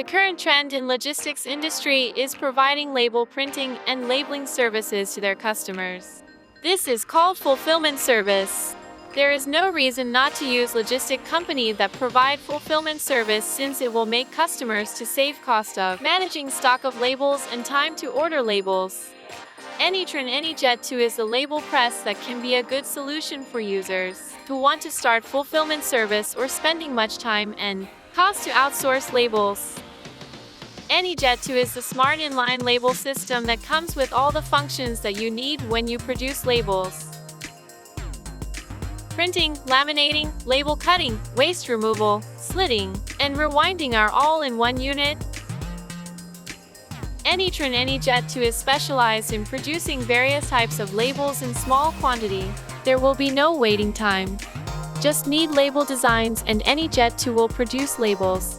The current trend in logistics industry is providing label printing and labeling services to their customers. This is called fulfillment service. There is no reason not to use logistic company that provide fulfillment service, since it will make customers to save cost of managing stock of labels and time to order labels. Anytron AnyJet 2 is a label press that can be a good solution for users who want to start fulfillment service or spending much time and cost to outsource labels. AnyJet 2 is the smart inline label system that comes with all the functions that you need when you produce labels. Printing, laminating, label cutting, waste removal, slitting, and rewinding are all in one unit. Anytron AnyJet 2 is specialized in producing various types of labels in small quantity. There will be no waiting time. Just need label designs and AnyJet 2 will produce labels.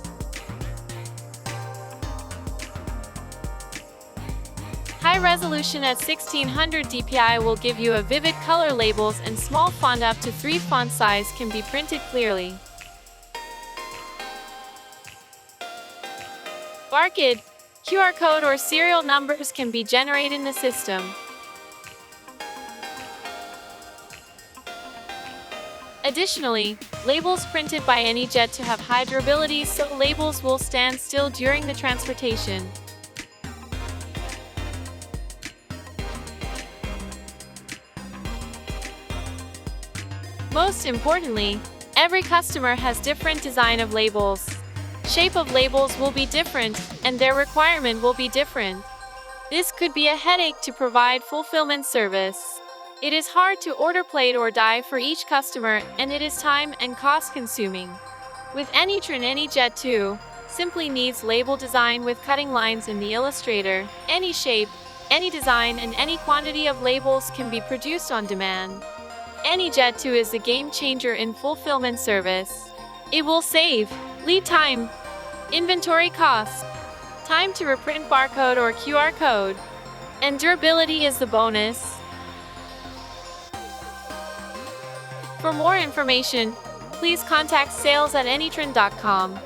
High resolution at 1600 dpi will give you a vivid color labels, and small font up to 3 font size can be printed clearly. Barcode, QR code or serial numbers can be generated in the system. Additionally, labels printed by AnyJet 2 have high durability, so labels will stand still during the transportation. Most importantly, every customer has different design of labels. Shape of labels will be different, and their requirement will be different. This could be a headache to provide fulfillment service. It is hard to order plate or die for each customer, and it is time and cost consuming. With Anytron AnyJet 2, simply needs label design with cutting lines in the Illustrator. Any shape, any design, and any quantity of labels can be produced on demand. AnyJet 2 is a game changer in fulfillment service. It will save lead time, inventory costs, time to reprint barcode or QR code, and durability is the bonus. For more information, please contact sales@anytron.com.